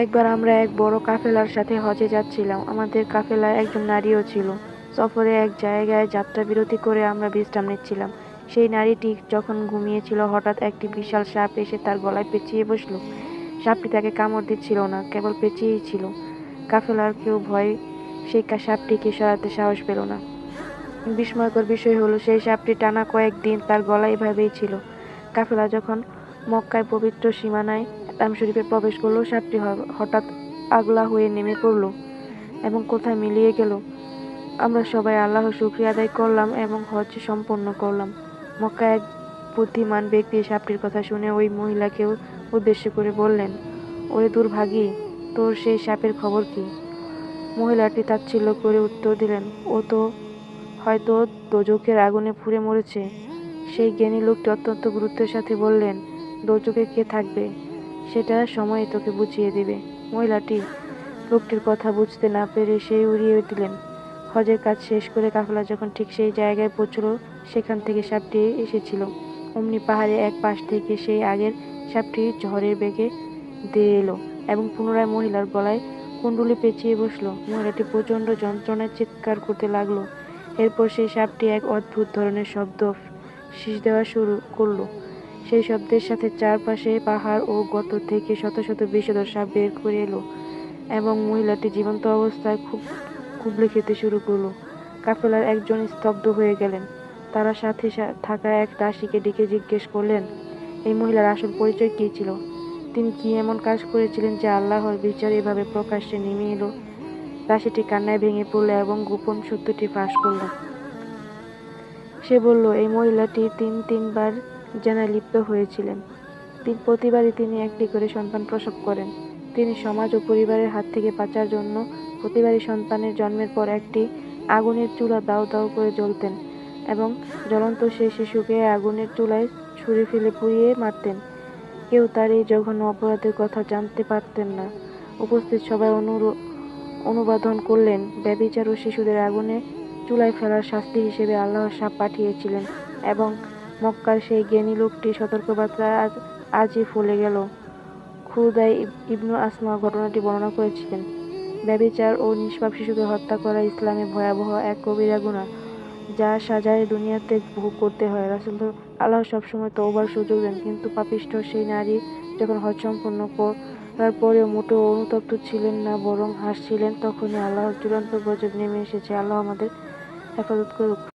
একবার আমরা এক বড় কাফেলার সাথে হজে যাচ্ছিলাম। আমাদের কাফেলায় একজন নারীও ছিল। সফরে এক জায়গায় যাত্রা বিরতি করে আমরা বিশ্রাম নিচ্ছিলাম। সেই নারীটি যখন ঘুমিয়েছিল, হঠাৎ একটি বিশাল সাপ এসে তার গলায় পেঁচিয়ে বসল। সাপটি তাকে কামড় দিচ্ছিল না, কেবল পেঁচিয়েই ছিল। কাফেলার কেউ ভয়ে সেই সাপটিকে সরাতে সাহস পেল না। বিস্ময়কর বিষয় হলো, সেই সাপটি টানা কয়েকদিন তার গলায় এভাবেই ছিল। কাফেলা যখন মক্কায় পবিত্র সীমানায় হারাম শরীফে প্রবেশ করলো, সাপটি হঠাৎ আগলা হয়ে নেমে পড়ল এবং কোথায় মিলিয়ে গেল। আমরা সবাই আল্লাহর শুকরিয়া আদায় করলাম এবং হজ সম্পন্ন করলাম। মক্কায় এক বুদ্ধিমান ব্যক্তি সাপটির কথা শুনে ওই মহিলাকেও উদ্দেশ্য করে বললেন, ওরে দুর্ভাগী, তোর সেই সাপের খবর কি? মহিলাটি তাচ্ছিল্য করে উত্তর দিলেন, ও তো হয়তো দোজখের আগুনে পুড়ে মরেছে। সেই জ্ঞানী লোকটি অত্যন্ত গুরুত্বের সাথে বললেন, দোজখে কে থাকবে সেটা সময় তোকে বুঝিয়ে দেবে। মহিলাটি লোকটির কথা বুঝতে না পেরে সেই উড়িয়ে দিলেন। হজের কাজ শেষ করে কাফেলা যখন ঠিক সেই জায়গায় পৌঁছল, সেখান থেকে সাপটি এসেছিল। অমনি পাহাড়ে এক পাশ থেকে সেই আগের সাপটি ঝড়ের বেগে ধেয়ে এলো এবং পুনরায় মহিলার গলায় কুণ্ডুলি পেঁচিয়ে বসলো। মহিলাটি প্রচণ্ড যন্ত্রণায় চিৎকার করতে লাগলো। এরপর সেই সাপটি এক অদ্ভুত ধরনের শব্দ শীষ দেওয়া শুরু করলো। সেই শব্দের সাথে চারপাশে পাহাড় ও গর্ত থেকে শত শত বিষধর সাপ বের করে এলো এবং মহিলাটি জীবন্ত অবস্থায় কুবলে খেতে শুরু করলো। কাফেলার একজন স্তব্ধ হয়ে গেলেন। তারা সাথে থাকা এক দাসীকে ডেকে জিজ্ঞেস করলেন, এই মহিলার আসল পরিচয় কী ছিল? তিনি কি এমন কাজ করেছিলেন যে আল্লাহর বিচার এভাবে প্রকাশ্যে নেমে এলো? দাসীটি কান্নায় ভেঙে পড়ল এবং গোপন সত্যটি ফাঁস করল। সে বলল, এই মহিলাটি তিনবার জেনায় লিপ্ত হয়েছিলেন। প্রতিবারই তিনি একটি করে সন্তান প্রসব করেন। তিনি সমাজ ও পরিবারের হাত থেকে বাঁচার জন্য প্রতিবারই সন্তানের জন্মের পর একটি আগুনের চুলা দাউ দাউ করে জ্বলতেন এবং জ্বলন্ত সেই শিশুকে আগুনের চুলায় ছুঁড়ে ফেলে পুড়িয়ে মারতেন। কেউ তার এই জঘন্য অপরাধের কথা জানতে পারতেন না। উপস্থিত সবাই অনুবাদন করলেন, ব্যভিচার ও শিশুদের আগুনে চুলায় ফেলার শাস্তি হিসেবে আল্লাহ সাপ পাঠিয়েছিলেন এবং মক্কার সেই জ্ঞানী লোকটির সতর্কবার্তা আজই ফলে গেল। খুদাই ইবনু আসমা ঘটনাটি বর্ণনা করেছিলেন। ব্যভিচার ও নিষ্পাপ শিশুকে হত্যা করা ইসলামে ভয়াবহ এক কবিরা গুনাহ, যা সাজায় দুনিয়াতে ভোগ করতে হয়। রাসূল আল্লাহ সবসময় তওবার সুযোগ দেন, কিন্তু পাপিষ্ঠ সেই নারী যখন হজ সম্পন্ন করার পরেও মোটেও অনুতপ্ত ছিলেন না, বরং হাসছিলেন। তখনই আল্লাহর চূড়ান্ত গজব নেমে এসেছে। আল্লাহ আমাদের হেফাজত করুক।